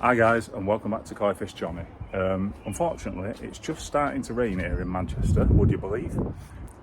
Hi guys, and welcome back to Koi Fish Johnny. Unfortunately, it's just starting to rain here in Manchester, would you believe?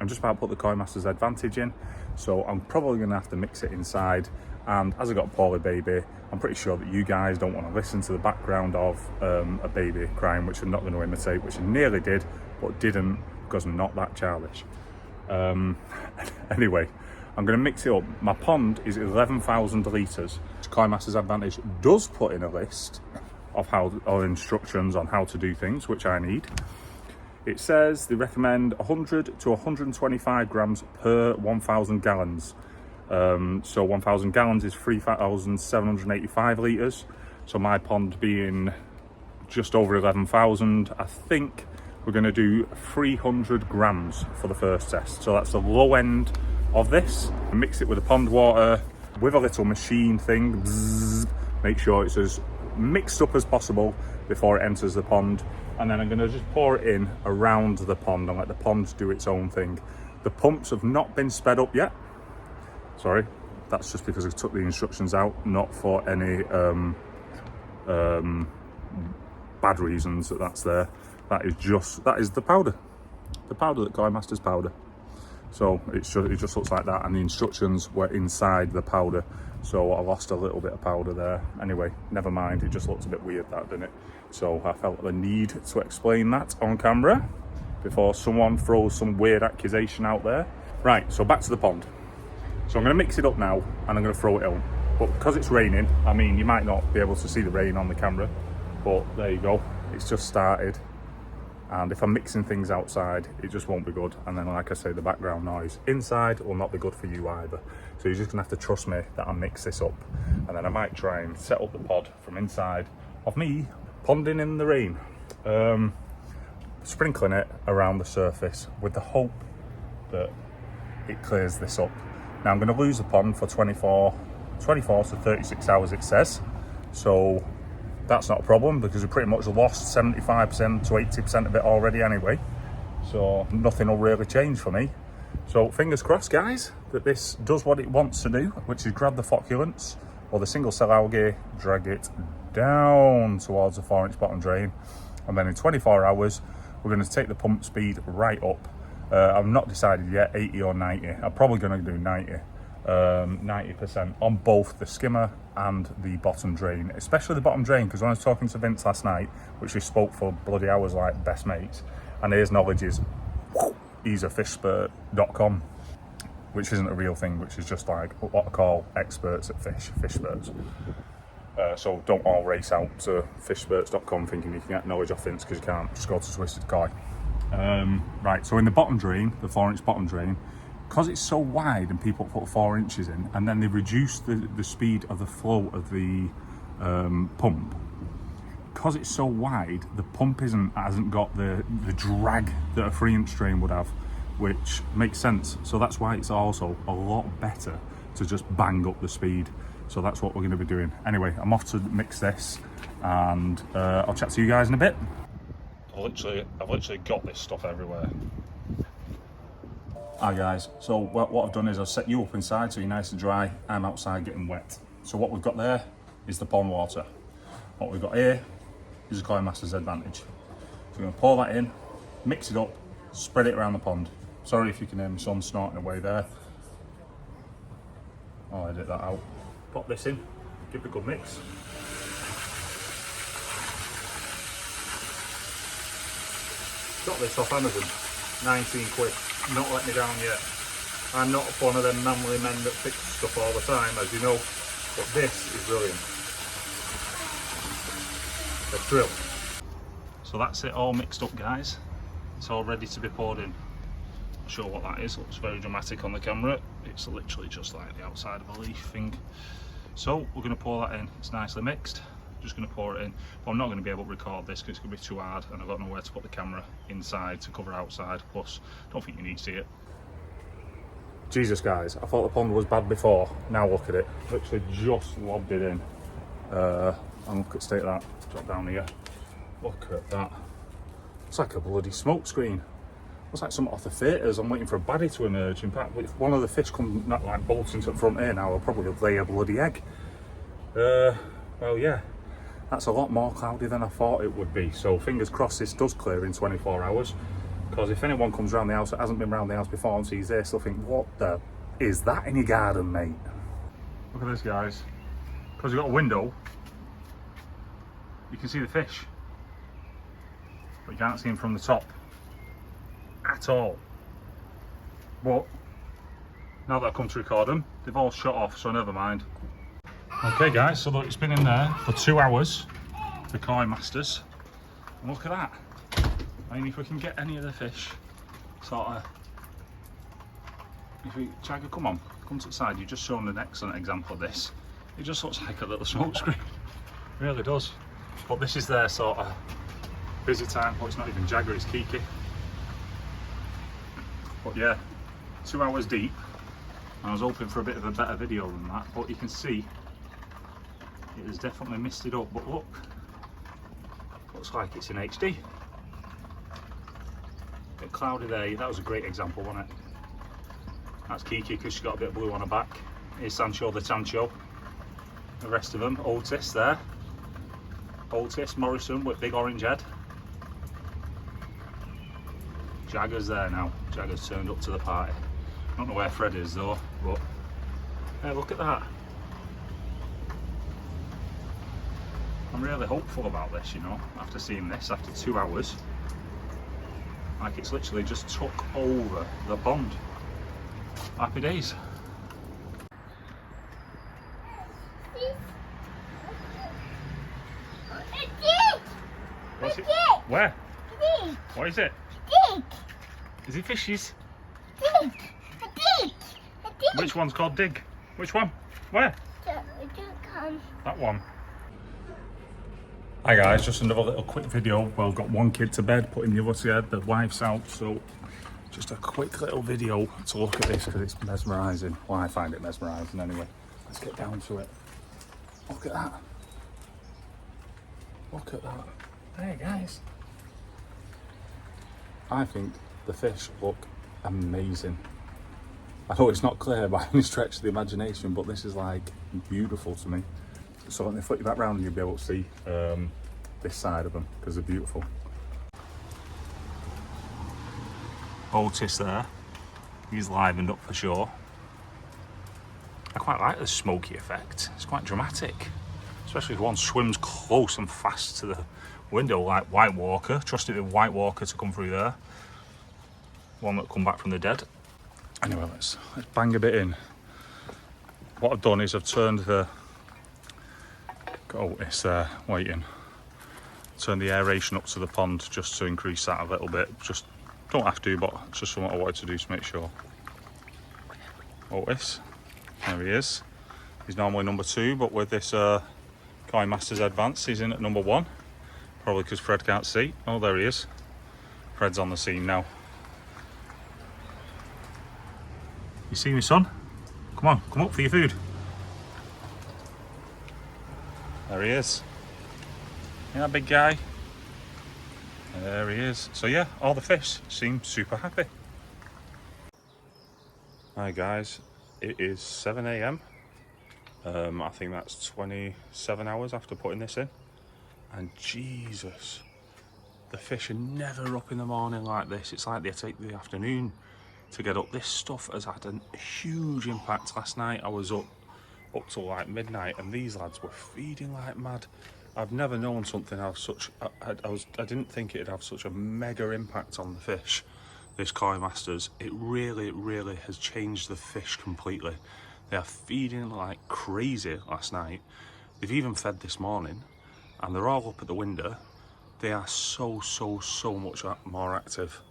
I'm just about to put the Koi Masters Advantage in, so I'm probably going to have to mix it inside. And as I got a poorly baby, I'm pretty sure that you guys don't want to listen to the background of a baby crying, which I'm not going to imitate, which I nearly did, but didn't because I'm not that childish. Anyway, I'm going to mix it up. My pond is 11,000 litres. Koi Masters Advantage does put in a list of instructions on how to do things, which I need. It says they recommend 100 to 125 grams per 1,000 gallons. So 1,000 gallons is 3,785 litres. So my pond being just over 11,000, I think we're going to do 300 grams for the first test. So that's the low end of this. Mix it with the pond water with a little machine thing. Bzzz, make sure it's as mixed up as possible before it enters the pond. And then I'm going to just pour it in around the pond and let the pond do its own thing. The pumps have not been sped up yet. Sorry, that's just because I took the instructions out, not for any bad reasons that's there. That is the powder that Koi Masters powder. So it just looks like that, and the instructions were inside the powder, so I lost a little bit of powder there. Anyway, never mind, it just looks a bit weird, that, didn't it? So I felt the need to explain that on camera before someone throws some weird accusation out there. Right, so back to the pond. So I'm going to mix it up now and I'm going to throw it on. But because it's raining, I mean, you might not be able to see the rain on the camera, but there you go, it's just started. And if I'm mixing things outside, it just won't be good. And then, like I say, the background noise inside will not be good for you either. So you're just gonna have to trust me that I mix this up. And then I might try and set up the pod from inside of me ponding in the rain. Sprinkling it around the surface with the hope that it clears this up. Now I'm gonna lose the pond for 24 to 36 hours, it says. So that's not a problem because we pretty much lost 75% to 80% of it already anyway. So nothing will really change for me. So fingers crossed, guys, that this does what it wants to do, which is grab the flocculants or the single cell algae, drag it down towards the 4-inch bottom drain. And then in 24 hours, we're going to take the pump speed right up. I've not decided yet, 80 or 90. I'm probably going to do 90% on both the skimmer and the bottom drain, especially the bottom drain, because when I was talking to Vince last night, which we spoke for bloody hours like best mates, and his knowledge is he's a fishspurt.com, which isn't a real thing, which is just like what I call experts at fish spurts. So don't all race out to fishspurts.com thinking you can get knowledge off Vince, because you can't. Just go to Twisted Koi. Right, so in the bottom drain, the 4-inch bottom drain, because it's so wide and people put 4 inches in and then they reduce the speed of the flow of the pump, because it's so wide, the pump hasn't got the drag that a 3-inch drain would have, which makes sense. So that's why it's also a lot better to just bang up the speed. So that's what we're going to be doing. Anyway, I'm off to mix this and I'll chat to you guys in a bit. I've literally got this stuff everywhere. Hi guys, so what I've done is I've set you up inside so you're nice and dry. I'm outside getting wet. So what we've got there is the pond water. What we've got here is a Koi Masters Advantage. So we're going to pour that in, mix it up, spread it around the pond. Sorry if you can hear my son snorting away there. I'll edit that out. Pop this in, give it a good mix. Got this off Amazon, 19 quid. Not let me down yet. I'm not one of them manly men that fix stuff all the time, as you know, but this is brilliant. The thrill. So that's it all mixed up, guys. It's all ready to be poured in. Not sure what that is, looks very dramatic on the camera. It's literally just like the outside of a leaf thing. So we're going to pour that in. It's nicely mixed. Just going to pour it in, but I'm not going to be able to record this because it's going to be too hard and I've got nowhere to put the camera inside to cover outside. Plus, I don't think you need to see it. Jesus, guys, I thought the pond was bad before. Now look at it. Literally just lobbed it in. And look at the state of that. Drop down here. Look at that. It's like a bloody smoke screen. Looks like something off the theatres. I'm waiting for a baddie to emerge. In fact, if one of the fish come not like bolting to the front here now, I'll probably lay a bloody egg. Well, yeah. That's a lot more cloudy than I thought it would be. So fingers crossed this does clear in 24 hours. Because if anyone comes around the house that hasn't been around the house before and sees this, they'll think, what the is that in your garden, mate? Look at this, guys. Because you've got a window, you can see the fish. But you can't see them from the top at all. But now that I've come to record them, they've all shut off, so never mind. Okay guys, so look, it's been in there for 2 hours, the koi masters, and look at that. I mean, if we can get any of the fish, sort of, if we, Jagger, come on, come to the side, you've just shown an excellent example of this. It just looks like a little smoke screen, it really does. But this is their sort of busy time. Well, it's not even Jagger, it's Kiki. But yeah, 2 hours deep. I was hoping for a bit of a better video than that, but you can see it has definitely misted up. But look, looks like it's in HD. A bit cloudy there. That was a great example, wasn't it? That's Kiki because she's got a bit of blue on her back. Here's Sancho the Tancho. The rest of them, Otis there. Otis, Morrison with big orange head. Jagger's there now. Jagger's turned up to the party. I don't know where Fred is though, but hey, look at that. I'm really hopeful about this, you know, after seeing this, after 2 hours. Like it's literally just took over the pond. Happy days. What's it? Where? What is it? Is it fishies? Which one's called Dig? Which one? Where? That one. Hi guys, just another little quick video. Well, got one kid to bed, putting the other to bed, the wife's out, so just a quick little video to look at this because it's mesmerising. Well, I find it mesmerising anyway. Let's get down to it. Look at that. Look at that. Hey guys. I think the fish look amazing. I know it's not clear by any stretch of the imagination, but this is like beautiful to me. So let me flip you back round and you'll be able to see this side of them because they're beautiful. Otis there, he's livened up for sure. I quite like the smoky effect, it's quite dramatic. Especially if one swims close and fast to the window like White Walker. Trusted the White Walker to come through there. One that come back from the dead. Anyway, let's bang a bit in. What I've done is I've turned the... Oh, it's there, waiting. Turn the aeration up to the pond just to increase that a little bit. Just don't have to, but it's just something I wanted to do to make sure. Otis, there he is. He's normally number 2, but with this Koi Masters Advance, he's in at number 1. Probably because Fred can't see. Oh, there he is. Fred's on the scene now. You see me, son? Come on, come up for your food. There he is. Yeah, that big guy. There he is. So yeah, all the fish seem super happy. Hi guys, it is 7 AM. I think that's 27 hours after putting this in. And Jesus, the fish are never up in the morning like this. It's like they take the afternoon to get up. This stuff has had a huge impact. Last night I was up till like midnight and these lads were feeding like mad. I've never known something have such, I didn't think it'd have such a mega impact on the fish, this Koi Masters. It really has changed the fish completely. They are feeding like crazy last night. They've even fed this morning and they're all up at the window. They are so much more active.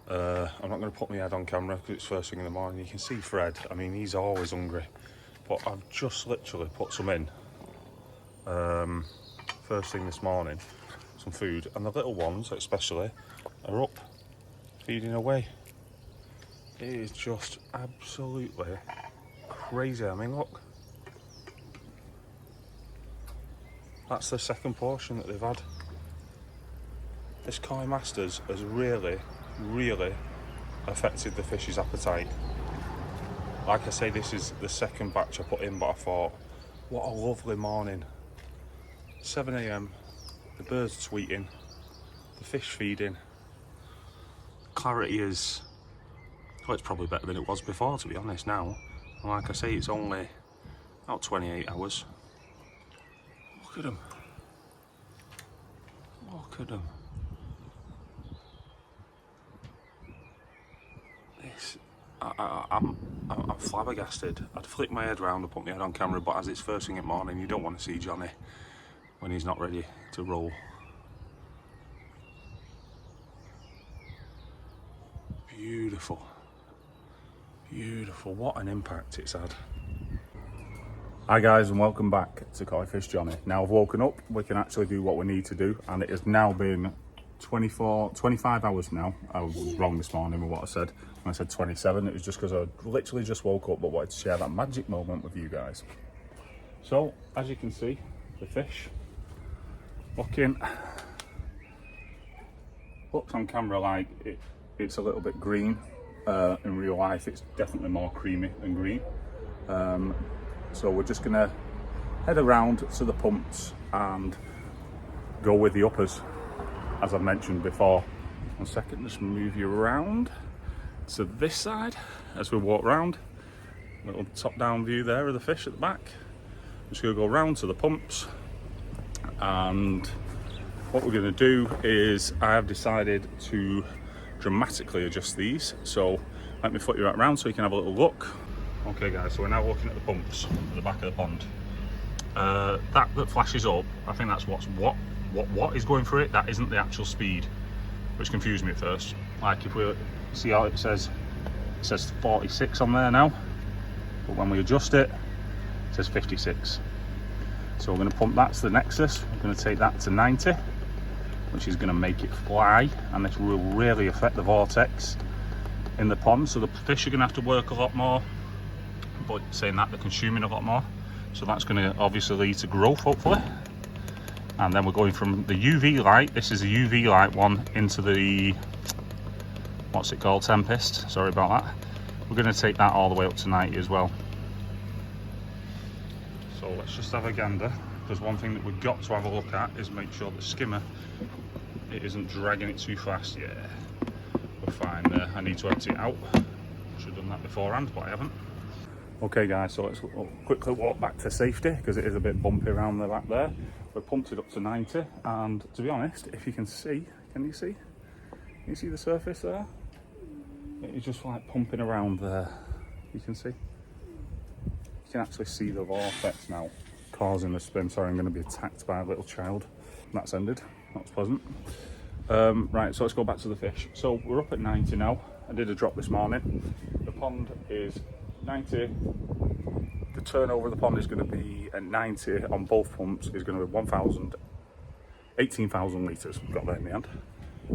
I'm not going to put my head on camera because it's first thing in the morning. You can see Fred, I mean he's always hungry. But I've just literally put some in. First thing this morning, some food, and the little ones especially are up feeding away. It is just absolutely crazy. I mean look, that's the second portion that they've had. This Koi Masters has really affected the fish's appetite. Like I say, this is the second batch I put in, but I thought, what a lovely morning. 7 AM, the birds tweeting, the fish feeding. Clarity is, well, it's probably better than it was before, to be honest, now. And like I say, it's only about 28 hours. Look at them. Look at them. This, I'm flabbergasted. I'd flick my head round and put my head on camera, but as it's first thing in the morning, you don't want to see Johnny when he's not ready to roll. Beautiful. Beautiful. What an impact it's had. Hi guys, and welcome back to Koi Fish Johnny. Now I've woken up, we can actually do what we need to do, and it has now been 25 hours now. I was wrong this morning with what I said. When I said 27, it was just because I literally just woke up but wanted to share that magic moment with you guys. So, as you can see, the fish looks on camera like it's a little bit green. In real life, it's definitely more creamy than green. So we're just gonna head around to the pumps and go with the uppers, as I've mentioned before. 1 second, just move you around to this side as we walk round. Little top-down view there of the fish at the back. Just gonna go round to the pumps, and what we're gonna do is I have decided to dramatically adjust these. So let me foot you right round so you can have a little look. Okay guys, so we're now looking at the pumps at the back of the pond. That flashes up, I think that's what is going through it. That isn't the actual speed, which confused me at first. Like if we see how it says 46 on there now, but when we adjust it, it says 56. So we're going to pump that to the nexus. We're going to take that to 90, which is going to make it fly, and this will really affect the vortex in the pond. So the fish are going to have to work a lot more, but saying that, they're consuming a lot more. So that's going to obviously lead to growth, hopefully. And then we're going from the UV light, this is a UV light one, into the, what's it called, Tempest, sorry about that. We're going to take that all the way up to 90 as well. So let's just have a gander, because one thing that we've got to have a look at is make sure the skimmer, it isn't dragging it too fast. Yeah, we're fine there. I need to empty it out. Should have done that beforehand, but I haven't. Okay guys, so let's quickly walk back to safety, because it is a bit bumpy around the back there. We've pumped it up to 90, and to be honest, if you can see, can you see the surface there? It is just like pumping around there. You can see. You can actually see the vortex now causing the spin. Sorry, I'm going to be attacked by a little child. That's ended. That's pleasant. Right, so let's go back to the fish. So we're up at 90 now. I did a drop this morning. The pond is 90. The turnover of the pond is going to be at 90 on both pumps. Is going to be 18,000 litres. Got that in the end.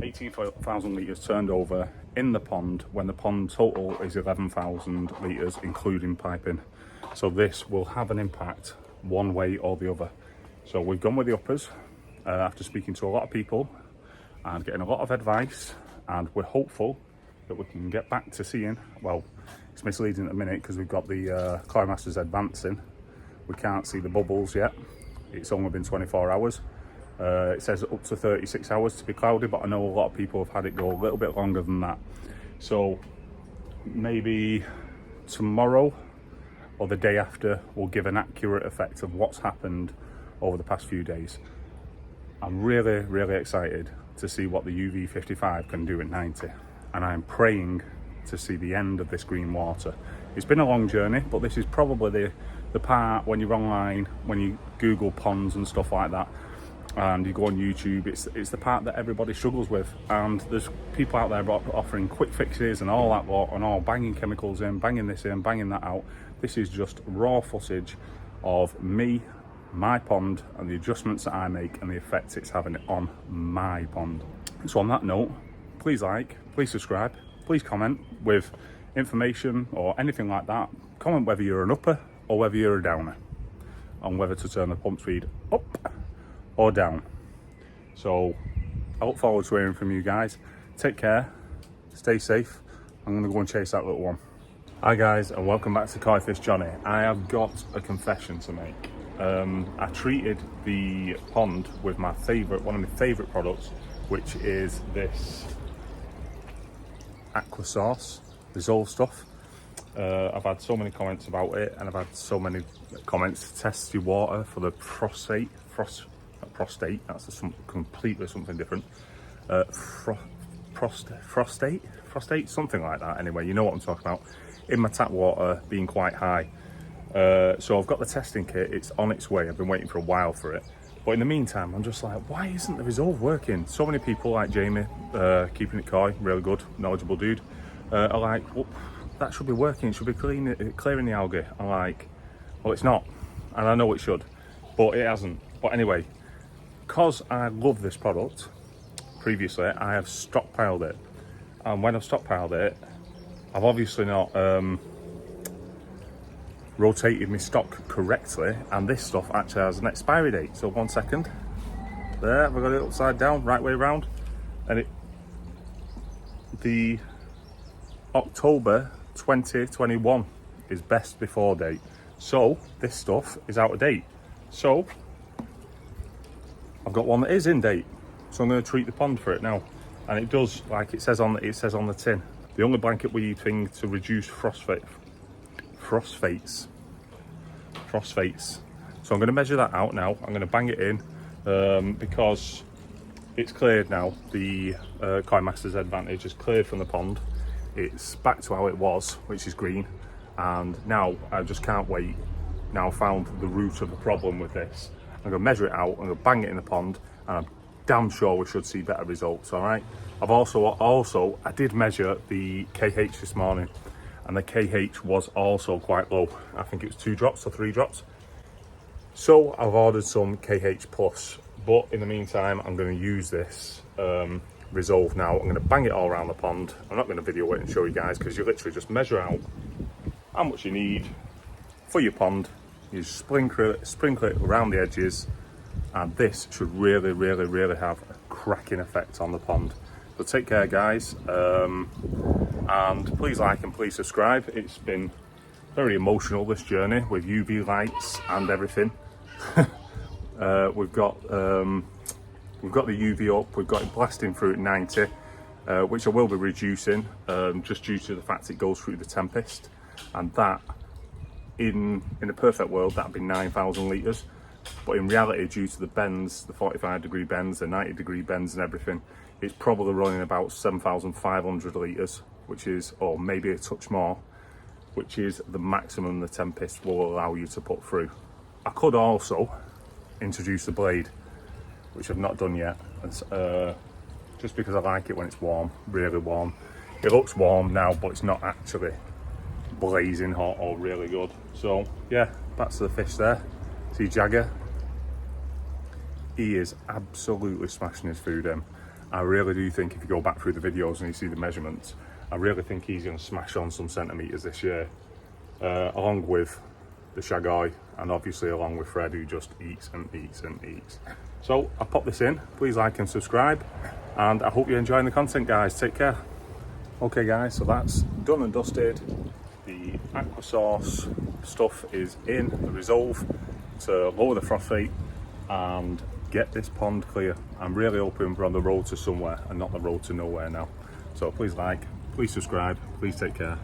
18,000 litres turned over in the pond, when the pond total is 11,000 litres including piping. So this will have an impact one way or the other. So we've gone with the uppers after speaking to a lot of people and getting a lot of advice, and we're hopeful that we can get back to seeing, well, it's misleading at the minute because we've got the Koi Masters advancing. We can't see the bubbles yet. It's only been 24 hours. It says up to 36 hours to be cloudy, but I know a lot of people have had it go a little bit longer than that. So maybe tomorrow or the day after will give an accurate effect of what's happened over the past few days. I'm really, really excited to see what the UV55 can do at 90, and I'm praying to see the end of this green water. It's been a long journey, but this is probably the part when you're online, when you Google ponds and stuff like that, and you go on YouTube, it's the part that everybody struggles with, and there's people out there offering quick fixes and all that lot, and all banging chemicals in, banging this in, banging that out. This is just raw footage of me, my pond, and the adjustments that I make and the effect it's having on my pond. So on that note, please like, please subscribe, please comment with information or anything like that. Comment whether you're an upper or whether you're a downer on whether to turn the pump speed up or down. So I look forward to hearing from you guys. Take care, stay safe. I'm gonna go and chase that little one. Hi guys, and welcome back to Koi Fish Johnny. I have got a confession to make. I treated the pond with my favourite, one of my favourite products, which is this aqua sauce resolve stuff. I've had so many comments about it, and I've had so many comments to test your water for the prostate, that's completely something different. Prostate, something like that. Anyway, you know what I'm talking about. In my tap water being quite high. So I've got the testing kit, it's on its way. I've been waiting for a while for it. But in the meantime, I'm just like, why isn't the Resolve working? So many people like Jamie, keeping it coy, really good, knowledgeable dude, are like, well, that should be working, it should be clearing the algae. I'm like, well, it's not. And I know it should, but it hasn't. But anyway, because I love this product, previously, I have stockpiled it. And when I've stockpiled it, I've obviously not rotated my stock correctly, and this stuff actually has an expiry date. So 1 second, there, we've got it upside down, right way around, and the October 2021 is best before date. So this stuff is out of date. So I've got one that is in date. So I'm going to treat the pond for it now, and it does, like it says on the tin, the only blanket weed thing to reduce phosphates. So I'm going to measure that out now. I'm going to bang it in because it's cleared now. The Koi Master's Advantage is cleared from the pond. It's back to how it was, which is green, and now I just can't wait. Now I've found the root of the problem with this. I'm going to measure it out, I'm going to bang it in the pond, and I'm damn sure we should see better results. All right. I've also I did measure the KH this morning, and the KH was also quite low. I think it was 2 drops or 3 drops. So I've ordered some KH plus, but in the meantime, I'm going to use this Resolve now. I'm going to bang it all around the pond. I'm not going to video it and show you guys, because you literally just measure out how much you need for your pond. You sprinkle it around the edges, and this should really, really, really have a cracking effect on the pond. So take care, guys, and please like and please subscribe. It's been very emotional, this journey, with UV lights and everything. We've got the UV up, we've got it blasting through at 90, which I will be reducing, just due to the fact it goes through the Tempest, and that, in a perfect world, that'd be 9,000 litres. But in reality, due to the bends, the 45-degree bends, the 90-degree bends and everything, it's probably running about 7,500 litres, which is, or maybe a touch more, which is the maximum the Tempest will allow you to put through. I could also introduce the blade, which I've not done yet, just because I like it when it's warm, really warm. It looks warm now, but it's not actually blazing hot or really good. So yeah, back to the fish there. See Jagger, he is absolutely smashing his food in. I really do think if you go back through the videos and you see the measurements, I really think he's going to smash on some centimetres this year, along with the Shaggai, and obviously along with Fred, who just eats and eats and eats. So I'll pop this in, please like and subscribe, and I hope you're enjoying the content, guys. Take care. Okay guys, so that's done and dusted. The aqua sauce stuff is in the Resolve to lower the frost rate and get this pond clear. I'm really hoping we're on the road to somewhere and not the road to nowhere now. So please like, please subscribe, please take care.